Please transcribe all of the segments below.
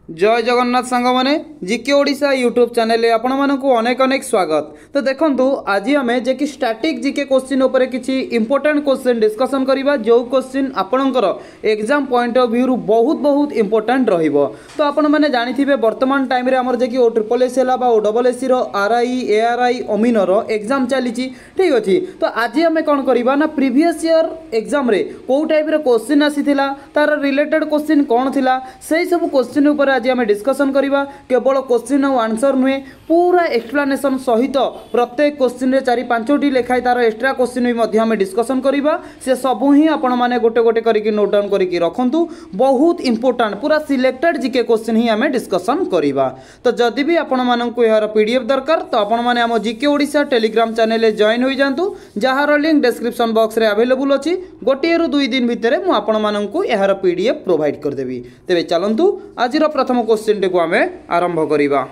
जय जगन्नाथ सांग माने जीके ओडिशा यूट्यूब चैनल आपण मानकु अनेक अनेक स्वागत। तो देखंतु आज आम जे कि स्टैटिक जीके क्वेश्चन उपरे किछि इंपोर्टेंट क्वेश्चन डिस्कशन करिबा जो क्वेश्चन आपणकर एग्जाम पॉइंट ऑफ व्यू बहुत बहुत इंपोर्टेंट रहिबो। तो आपण माने जानिथिबे वर्तमान टाइम रे हमर जे कि ओ ट्रिपल एस हला बा ओ डबल एस रो आरआई एआरआई अमीनर एग्जाम चलीछि ठीक अछि। तो आज आम कोन करिबा ना प्रीवियस ईयर एग्जाम रे को टाइप रे क्वेश्चन आसीथिला तार रिलेटेड क्वेश्चन कोन थिला सेही सब क्वेश्चन ऊपर आज आम डिस्कशन करिबा। केवल क्वेश्चन और आंसर नुहे पूरा एक्सप्लेनेशन सहित प्रत्येक क्वेश्चन रे 4-5टी लेखाई तार एक्स्ट्रा क्वेश्चन भी मध्य आम डिस्कशन करिबा। से सब ही आपण माने गोटे गोटे करके नोट डाउन करके रखंतु। बहुत इंपोर्टेंट पूरा सिलेक्टेड जीके क्वेश्चन ही आम डिस्कशन करिबा। तो जदि भी आपण माननकु यार पीडीएफ दरकार तो आपण माने आम जीके ओडिशा टेलीग्राम चैनल रे जॉइन होई जांतु जहार लिंक डिस्क्रिप्शन बॉक्स रे अवेलेबल अछि। गोटे रु 2 दिन भितर मु आपण माननकु यार पीडीएफ प्रोवाइड कर देबी। तेबे चलंतु आजिर प्रथम क्वेश्चन टेको आमे आरंभ करिबा।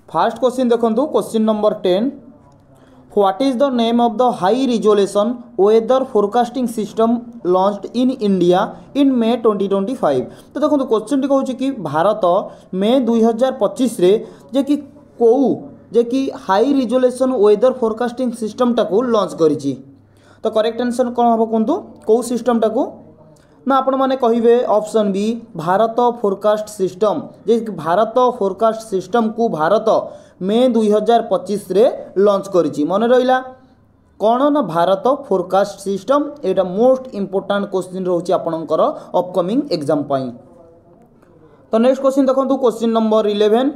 फर्स्ट क्वेश्चन देखंतु question number 10 what is the name of the high resolution weather forecasting system launched in India in May 2025। तो देखंतु क्वेश्चन टी कहूची कि भारत मे 2025 रे जे कि high resolution weather forecasting system टाको लॉन्च करिछि। तो करेक्ट आंसर कोन हबो कोंतु को सिस्टम टाको ना आपण माने कहिबे option B Bharat forecast system. जे भारत फोरकास्ट सिस्टम को भारत मे 2025 रे लॉन्च करिछि। मन रहिला कोन ना भारत फोरकास्ट सिस्टम। एटा मोस्ट इंपोर्टेंट क्वेश्चन रहउछि आपणकर अपकमिंग एग्जाम पई। तो नेक्स्ट क्वेश्चन देखंतु क्वेश्चन नंबर 11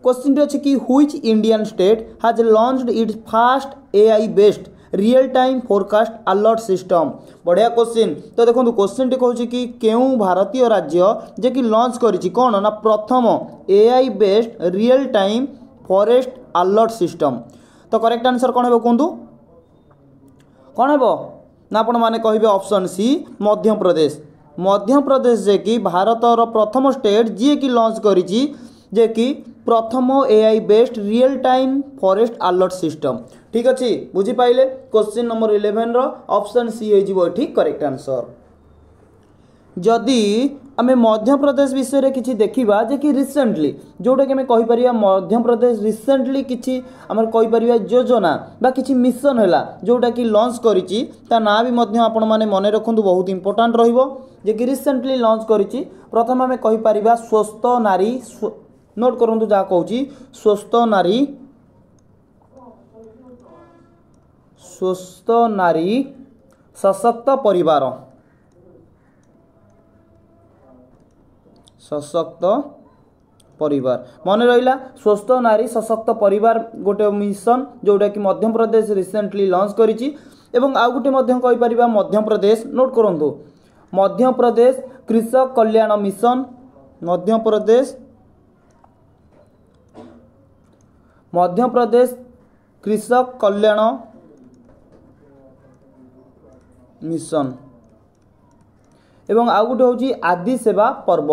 क्वेश्चन टी अछि कि which Indian state has launched it's first AI based real time forecast alert system. बढ़िया क्वेश्चन। तो देखो क्वेश्चन टी कहूँ कि केउ भारतीय राज्य जे कि लॉन्च करिछि कोन ना प्रथम AI based real time forest alert system. तो करेक्ट आंसर कोन हेबो कोंदु कोन हेबो ना आपण माने कहिबे ऑप्शन सी मध्य प्रदेश। मध्य प्रदेश जे कि भारतर प्रथम स्टेट जे कि लॉन्च करिछि जे कि प्रथम AI based real time forest alert system. ठीक अच्छे बुझी पाइले क्वेश्चन नंबर 11 रो ऑप्शन सी हो जिवो ठीक करेक्ट आंसर। जदि आमे मध्य प्रदेश विषय रे किछि देखिबा जे कि रिसेंटली जोटा कि आमे कहि परिया मध्य प्रदेश रिसेंटली किछि आमे कहि परिया योजना बा किछि मिशन हैला जोटा कि लॉन्च करिछि ता ना भी मध्य आपण माने मने रखंतु बहुत इंपोर्टेंट रहिबो जे कि रिसेंटली लॉन्च करिछि। प्रथम आमे कहि परिबा स्वस्थ नारी नोट करंतु जा कहूछि स्वस्थ नारी सशक्त परिवार मन रहिला स्वस्थ नारी सशक्त परिवार गोटे मिशन जोटा कि मध्य प्रदेश रिसेंटली लॉन्च करिछि। एवं आउ गोटे मध्य कहि परिबा मध्य प्रदेश नोट करंतु मध्य प्रदेश कृषक कल्याण मिशन। मध्य प्रदेश कृषक कल्याण मिशन। एवं आउ गोटे होची आदि सेवा पर्व।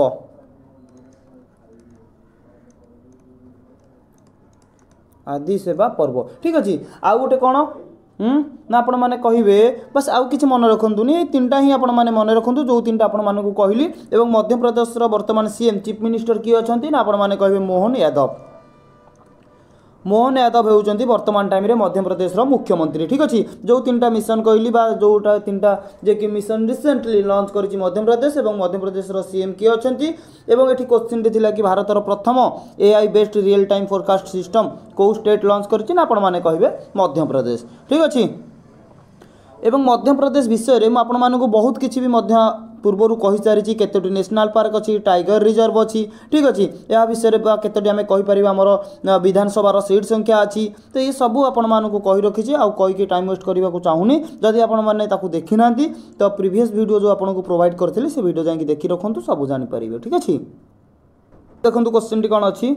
आदि सेवा पर्व ठीक अच्छे। आउ गोटे कौन ना आपण माने कहिबे बस आउ किछि मन रखंतुनी तीनटा ही आपण माने मन रखंतु जो तीनटा आपण मानकु कहली। एवं मध्य प्रदेश रो वर्तमान सीएम चीफ मिनिस्टर की अछंती ना आपण माने कहिबे मोहन यादव। मोहन यादव होउचंती वर्तमान टाइम रे मध्य प्रदेश रो मुख्यमंत्री ठीक अछि। जो तीनटा मिशन कहली बा जोटा तीनटा जे कि mission recently launch करिछि Madhya Pradesh एवं मध्य प्रदेश रो सीएम की अछंती। एवं एठी क्वेश्चन रे थिला कि भारतर प्रथम AI based real time forecast system को स्टेट लॉन्च करिछि ना आपण माने कहिबे मध्य प्रदेश ठीक अछि। एवं मध्य प्रदेश विषय रे म आपण मानकु बहुत किछि भी मध्य पूर्वरु कहि सारिछि केतोटी नेशनल पार्क अछि टाइगर रिजर्व अछि ठीक अछि। या विषय रे केतोटी हमें कहि परिबा हमर विधानसभा रो सीट संख्या अछि। तो ये सब आपण मानकु कहि रखिछि आ कहि के टाइम वेस्ट करबा को चाहुनी। जदि आपण माने ताकू देखि नांती तो प्रीवियस वीडियो जो आपन को प्रोवाइड करथिले से वीडियो जाके देखि रखंतु सब जानि परिबे ठीक अछि। देखंतु क्वेश्चन टी कोन अछि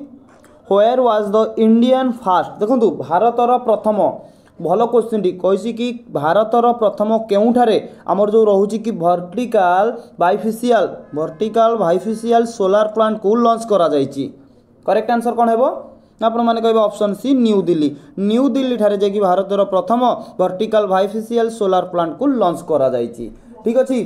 where was the Indian first. देखंतु भारतर प्रथम भल क्वेश्चन टी कहिसी कि भारतर प्रथम केउठारे हमर जो रहउची कि वर्टिकल बाइफेसियल सोलार प्लांट को लॉन्च करा जायछि। करेक्ट आंसर कोन हेबो आपण माने कहबे ऑप्शन सी न्यू दिल्ली ठारे जे कि भारतर प्रथम वर्टिकल बाइफेसियल सोलार प्लांट को लॉन्च करा जायछि ठीक अछि।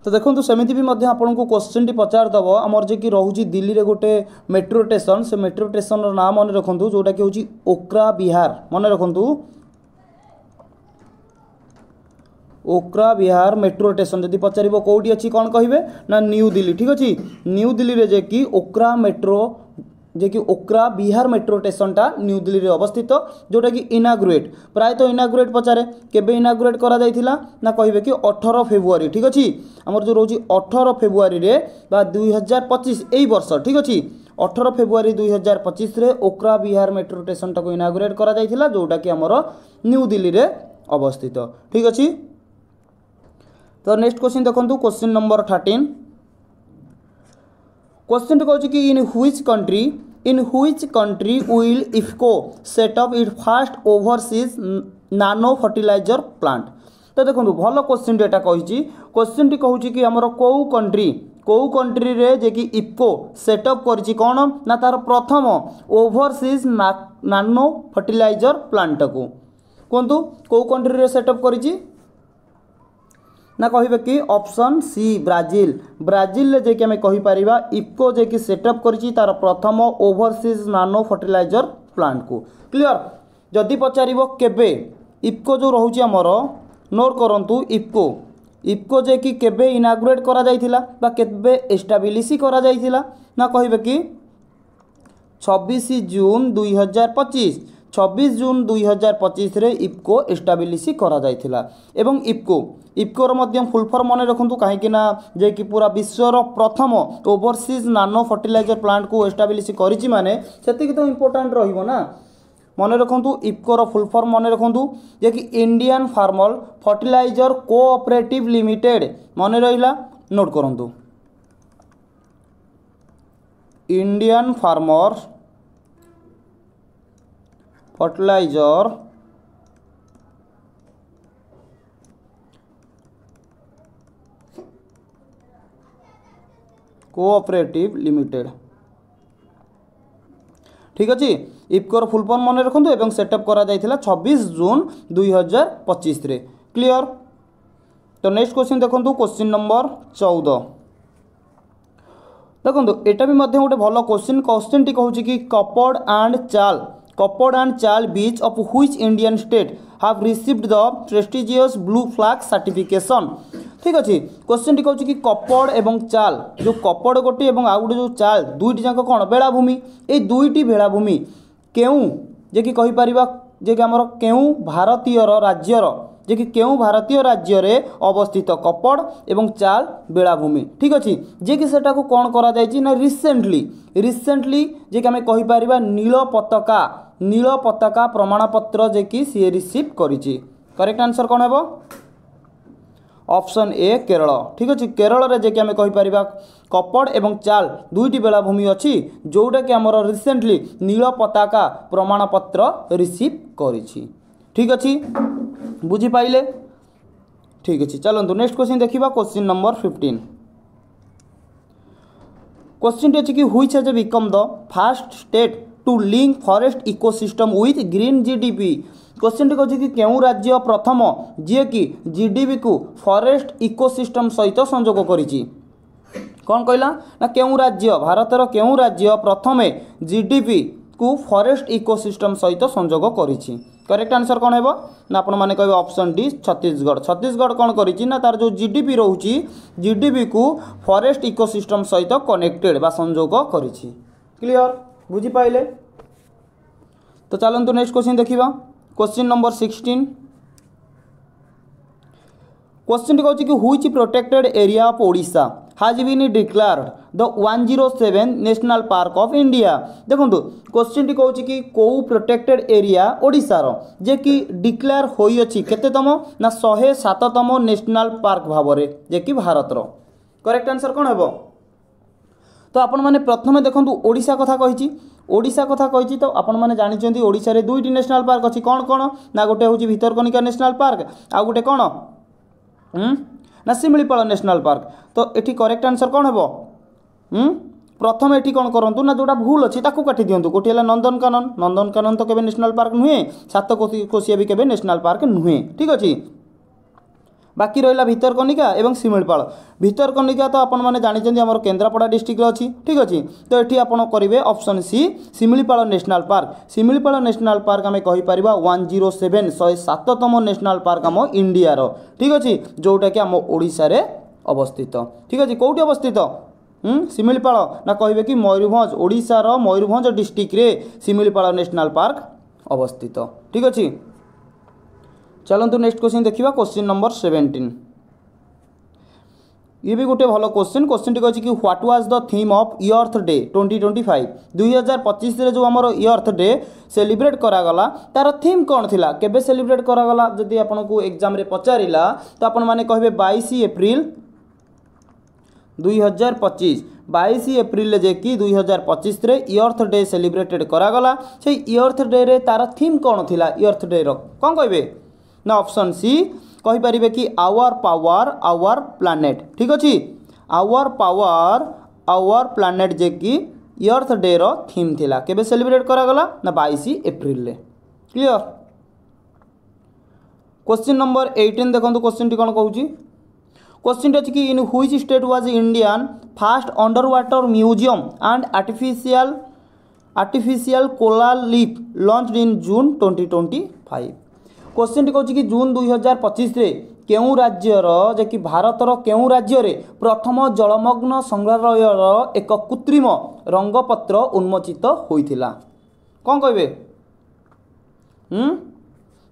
तो देखो सेमती भी आपको क्वेश्चन टी पचारदेव आमर जे कि रोचे दिल्ली रे गोटे मेट्रो स्टेशन से मेट्रो स्टेशन नाम मन रखु जोटा कि हूँ ओक्रा विहार मन रखु ओक्रा विहार मेट्रो स्टेशन जदि पचार कौटी अच्छी कौन कहे ना न्यू दिल्ली ठीक अच्छे न्यू दिल्ली रे जे कि ओक्रा मेट्रो जे कि ओक्रा विहार मेट्रो स्टेशनटा न्यू दिल्ली रे अवस्थित जोटा कि इनाग्रुएट प्रायतः इनाग्रुएट पचारे केबे इनाग्रुएट करा जाइथिला ना कहिबे कि 18 फेब्रुआरी ठीक अच्छे आमर जो रोची 18 फेब्रुआरी रे बा 2025 एई वर्ष ठीक अच्छे 18 फेब्रुआरी 2025 रे ओक्रा विहार मेट्रो स्टेशनटा को इनाग्रुएट करा जाइथिला जोटा कि आमर न्यू दिल्ली रे अवस्थित ठीक अच्छे। तो नेक्स्ट क्वेश्चन देखो क्वेश्चन नंबर 13 क्वेश्चन कहूँ कि in which country will IFFCO set up it fast overseas नानो फर्टिलाइजर प्लांट। तो देखो भल क्वेश्चन एटा कही क्वेश्चन टी कहूँ कि आमर कौ कंट्री रे जे कि इफको सेटअप करिछि कौन ना तार प्रथम ओवरसीज नानो फर्टिलाइजर प्लांट को कहतु कौ कंट्री रे सेटअप करिछि ना कहे कि ऑप्शन सी ब्राजिल ब्राजिल जे कि आम कहीपर इफको जे कि सेटअप करिछि तार प्रथम ओवरसीज नानो फर्टिलाइजर प्लांट को क्लियर। जदि पचारिबो केबे इफको जो रोचे आमर नोट करंतु इफको जे कि केबे इनाग्रेट करा जाइथिला बा केबे एस्टाब्लिश करा जाइथिला ना कहिबे कि 26 जून 2025 26 जून 2025 रे इफको एस्टाब्लिश करा जाइथिला एवं इफकोर मध्य फुल फॉर्म मन रखु कहीं जे कि पूरा विश्वर प्रथम ओवरसीज नानो फर्टिलाइजर प्लांट को एस्टाब्लिश करिछि माने सेतिक तो इंपोर्टेंट रहिबो ना मन रखु इफकोर फुल फॉर्म मन रखु जे कि Indian farmer fertilizer cooperative limited मन रहिला नोट करंतु Indian farmer fertilizer cooperative limited ठीक अच्छे इफकोर फुल फॉर्म मन रखु एवं सेटअप करा जाइथिला 26 जून 2025 रे क्लियर। तो नेक्स्ट क्वेश्चन देखो क्वेश्चन नंबर 14 देखो एटा भी मध्य गोटे भल क्वेश्चन टी कहूँ कि Kappad and Chal beach of which Indian state have received the prestigious blue flag certification ठीक अच्छे क्वेश्चन टी कहूँ कि कपड़ एवं चाल जो कपड़ गोटे और आउ गोटे जो चाल दुईटी जाक कौन बेलाभूमि ये दुईटी बेलाभूमि केउ जे कि कहीपर जे कि आमर केउ भारतीय राज्यर जे कि केउ भारतीय राज्य रे अवस्थित कपड़ एवं चाल बेलाभूमि ठीक अच्छे जे कि सेटा को कौन करा जायछि ना रिसेंटली जे कि आम कहीपर नील पताका प्रमाणपत्र जे कि सी रिसीव करिछि करेक्ट आंसर कौन है ऑप्शन ए केरल ठीक अच्छे केरल रे जे कि आम कहीपर कपड़ एवं चाल दुईटी बेलाभूमि अच्छी जोटा कि आमर रिसेंटली नील पताका प्रमाणपत्र रिसीव करिछि ठीक अच्छे बुझी पाइले ठीक अच्छे चलतु नेक्स्ट क्वेश्चन देखिबा क्वेश्चन नंबर 15 क्वेश्चन टी अच्छे कि which has become the first state to link forest ecosystem with green GDP question टी कहछि कि केउ राज्य प्रथम जे कि जीडीपी को फॉरेस्ट इकोसिस्टम सहित संयोग करिछि कौन कहला ना केउ राज्य भारतर केउ राज्य प्रथमे जीडीपी को फॉरेस्ट इकोसिस्टम सहित संयोग करिछि करेक्ट आंसर कौन है ना आपण मैंने कहे ऑप्शन डी छत्तीसगढ़ कौन करिछि ना तार जो जीडीपी रोची जीडीपी को फॉरेस्ट इकोसिस्टम सहित कनेक्टेड बा संयोग करिछि क्लियर बुझी पाइले। तो चलतु नेक्स्ट क्वेश्चन देखिबा क्वेश्चन नंबर 16 क्वेश्चन कहूँ कि which protected area of Odisha has been declared the 107 national park of India देखो क्वेश्चन टी कहूँ कि कौ प्रोटेक्टेड एरिया ओडिशार जे कि डिक्लेयर होई अछि केतेतम ना 107तम नेशनल पार्क भाव में जे कि भारतर करेक्ट आंसर कौन है तो आपण मैंने प्रथम देखो ओडिशा कथा कही तो आपण मैंने जानी ओडिशा रे दुईटी नेशनल पार्क अच्छी कौन कौन ना गोटे हूँ भितरकनिका नेशनल पार्क आउ गोटे कौन ना शिमिलीपाल नेशनल पार्क तो ये करेक्ट आंसर कौन है प्रथम ये कौन करूँ ना जोटा भूल अच्छी ताकू काटी दिंतु गोटे है नंदनकानन तो केबे नेशनल पार्क नुहे सातकोशिया भी केबे नेशनल पार्क नुहे ठीक अच्छे बाकी रहा भितरकनिका एवं शिमिलपाल। भितरकनिका तो आपण मैंने जानते आम केन्द्रापड़ा डिस्ट्रिक्ट अच्छी, ठीक अच्छे। तो ये आप करेंगे option C Similipal national park. Similipal national park आम कहीपर 107 107तम नेशनल पार्क आम इंडियार, ठीक अच्छे, जोटा कि आम ओडिशा रे अवस्थित, ठीक अच्छे। कौटी अवस्थित शिमिलपाल ना कहे कि मयूरभंज, ओडिशार मयूरभंज डिस्ट्रिक्ट रे शिमिलपाल नेशनल पार्क अवस्थित, ठीक अच्छे। चलतु नेक्स्ट क्वेश्चन देखिए, क्वेश्चन नंबर 17। ये भी गोटे भल क्वेश्चन। क्वेश्चन टी कही कि what was the theme of earth day 2025। 2025 रे जो आमर अर्थ डे सेलिब्रेट करागला तार थीम कौन थिला, केबे सेलिब्रेट करागला? जदि आपको एग्जाम रे पचारिला तो आपण माने कहबे 22 एप्रिल 2025। 22 एप्रिल जे कि 2025 रे अर्थ डे सेलिब्रेटेड करागला। से अर्थ डे रे तार थीम कौन थिला? अर्थ डे रो कौन कहबे ना ऑप्शन सी कहीपर कि आवर पावर आवर प्लानेट, ठीक अच्छे। आवर पावर आवर प्लानेट जे कि अर्थ डे रो थीम थिला, केबे सेलिब्रेट करागला ना 22 एप्रिल रे। क्लियर। क्वेश्चन नंबर 18 देखो, क्वेश्चन टी कौन कहूँ? क्वेश्चन टी अच्छी कि in which state was Indian fast under water museum and artificial coral reef launched in June 2025। Question टी कहूँ कि जून 2025 रे केउं राज्यर जे कि भारतर केउं राज्य रे प्रथम जलमग्न संग्रहालयर एक कृत्रिम रंगपत्र उन्मोचित होइथिला? कौन कहबे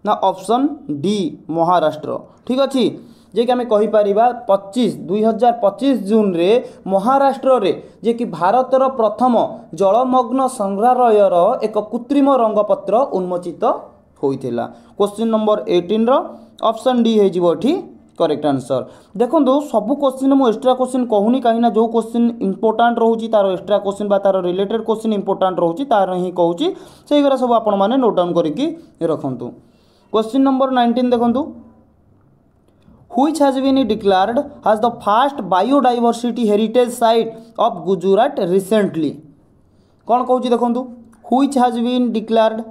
ना ऑप्शन डी महाराष्ट्र, ठीक अच्छे। जे कि आम कहीपर 2025 जून रे महाराष्ट्र रे जे कि भारतर प्रथम जलमग्न संग्रहालयर एक कृत्रिम रंगपत्र उन्मोचित होइथिला। क्वेश्चन नंबर 18 रो ऑप्शन डी है जीवो एठी करेक्ट आंसर। देखो सब क्वेश्चन मु एक्स्ट्रा क्वेश्चन कहूनी कहीं जो क्वेश्चन इंपोर्टाट रोचे तार एक्स्ट्रा क्वेश्चन बा तार रिलेटेड क्वेश्चन इंपोर्टाट रोचे तार ही कहूँ से सब आपण मैंने नोट डाउन करके रखु। क्वेश्चन नंबर 19 देखो, which has been declared as the first biodiversity heritage site of Gujarat recently? कौन कहूँ देखो, which has been declared,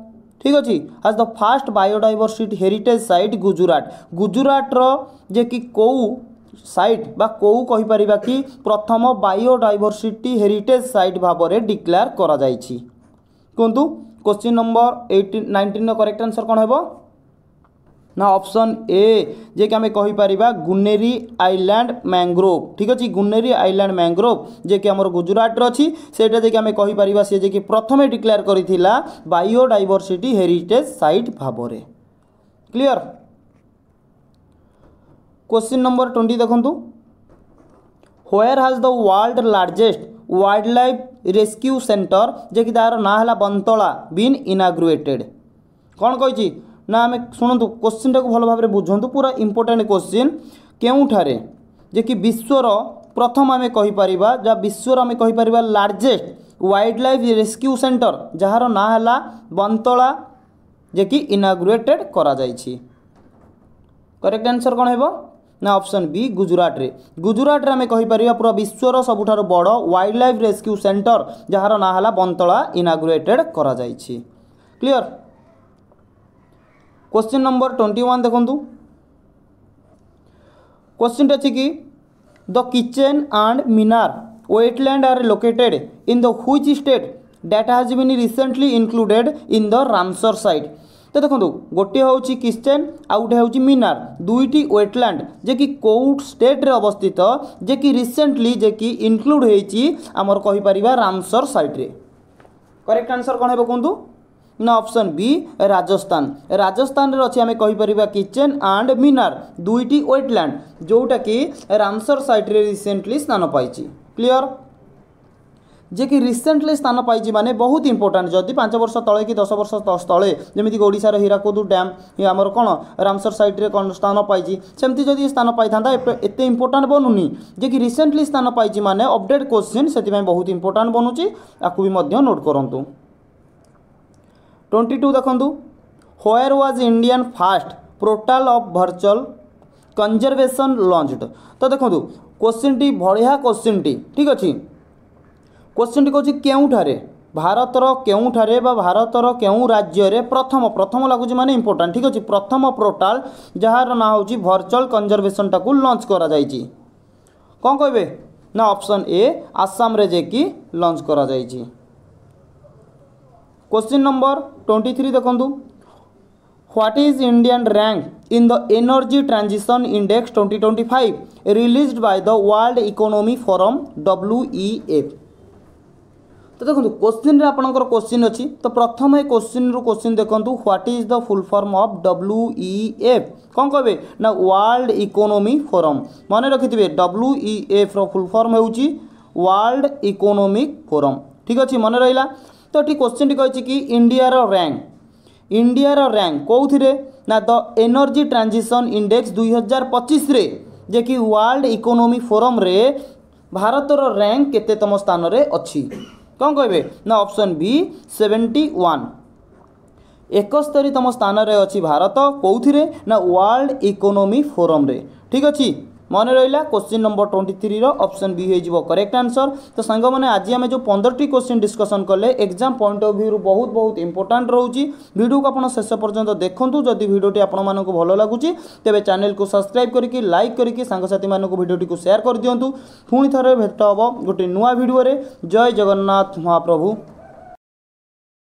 ठीक अच्छे, आज the first biodiversity heritage site Gujarat. Gujarat रो जे कि कौ साइट बा कौ कहीपर कि प्रथम बायोडाइवर्सिटी हेरिटेज साइट भाव में डिक्लेयर करा जाइछि कहतु। क्वेश्चन नंबर 19 करेक्ट आंसर कौन है ना ऑप्शन ए जे कि आम कहीपर गुनेरी आइलैंड मैंग्रोव, ठीक अच्छे। गुनेरी आइलैंड मैंग्रोव जे कि आमर गुजरात अच्छी सेटा जे कि आम कहीपर सी जे कि प्रथमे डिक्लेयर करिथिला बायोडाइवर्सिटी हेरिटेज साइट भाव में। क्लियर। क्वेश्चन नंबर 20 देखंतु, where has the world largest wildlife rescue centre जे कि तार ना है बंतला बीन इनाग्रुएटेड? कौन कही ना आम शुणु क्वेश्चन टाक भल भाव में बुझंतु, पूरा इंपोर्टेंट क्वेश्चन। केउठारे जे कि विश्वर प्रथम आम कहीपर जहाँ विश्वर आम कहीपर largest wildlife rescue centre जार ना है बंतला जे कि इनाग्रुएटेड करा जाइछि। करेक्ट आंसर कौन है ना ऑप्शन बी गुजरात रे। गुजरात रे आम कहीपर पूरा विश्वर सबुठार बड़ वाइल्ड लाइफ रेस्क्यू सेंटर जार ना है बंतला इनाग्रुएटेड करा जाइछि। क्लियर। क्वेश्चन नंबर 21 देखंतु, क्वेश्चन अच्छी कि the kitchen and Minar wetland are located in the which state that has been recently included in the Ramsar site? तो देखो गोटे हूँ किचेन आ गोटे हूँ मीनार, दुईटी वेटलैंड जे कि कौ स्टेट रे अवस्थित जे कि रिसेंटली जे कि इंक्लूड होईची आमर कहीपर रामसर साइट रे। करेक्ट आंसर कौन है कहतु ना ऑप्शन बी राजस्थान। राजस्थान रे अच्छी आम कहीपर किचेन एंड मीनार दुईटी वेटलैंड जोटा कि रामसर साइट रे रिसेंटली स्थान पाई। क्लियर। जे कि रिसेंटली स्थान पाई माने बहुत इंपोर्टेंट। जदि 5 वर्ष तले कि 10 वर्ष तले जमीक ओडिशार हीराकुद डैम आमर कौन रामसर साइट रे कौन स्थान पाई सेमती जदि स्थान पाई था एत इंपोर्टाट बनूनी जे कि रिसेंटली स्थान पाई माने अपडेट क्वेश्चन से बहुत इंपोर्टाट बनूची आपको भी नोट करूँ। 22 देखंतु, where was Indian fast portal of virtual conservation launched? तो देखो क्वेश्चन टी बढ़िया क्वेश्चन टी, ठीक अच्छे। क्वेश्चन टी कहूँ केउठारे भारतर केउठारे बा भारतर केउ राज्य रे प्रथम प्रथम लगुच माने इंपोर्टेंट ठीक अछि प्रथम पोर्टाल जार ना होची वर्चुअल कंजर्वेशन टाकू लॉन्च करा जायची कोन कहबे ना ऑप्शन ए आसाम रे जे कि लॉन्च करा जायची। क्वेश्चन नंबर 23 देखंतु what is Indian rank in the energy transition index 2025 released by the world economy forum WEF। तो देखो क्वेश्चन रे आपनकर क्वेश्चन अछि तो प्रथम ए क्वेश्चन रु क्वेश्चन देखंतु what is the full form of WEF कोन कहबे ना वर्ल्ड इकोनॉमी फोरम माने रखिथिबे WEF रो फुल फॉर्म हेउची वर्ल्ड इकोनॉमिक फोरम ठीक अछि माने रहिला। तो ठीक क्वेश्चन टी कहछि कि इंडिया रो रैंक कोउथिरे ना द एनर्जी ट्रांजिशन इंडेक्स 2025 रे जे कि वर्ल्ड इकोनॉमी फोरम रे भारत रो रैंक केतेतम स्थान रे अछि कौन कहबे ना ऑप्शन बी 71 71तम स्थान रे अछि भारत कोउथिरे ना वर्ल्ड इकोनॉमी फोरम रे ठीक अछि मन रहा। क्वेश्चन नंबर 23 रो ऑप्शन बी हो करेक्ट आंसर। तो सांग मैंने आज आम जो 15टी क्वेश्चन डिस्कसन कले एग्जाम पॉइंट ऑफ व्यू बहुत बहुत इंपोर्टेंट रोची वीडियो को आप शेष पर्यंत देखूँ जदि वीडियोटी आपको भल लगुच तेज चैनल को सब्सक्राइब करके लाइक करके सांगसाथी मानक वीडियोटी को शेयर कर दिंतु पुणी थे भेट हम गोटे नुआ वीडियो। जय जगन्नाथ महाप्रभु।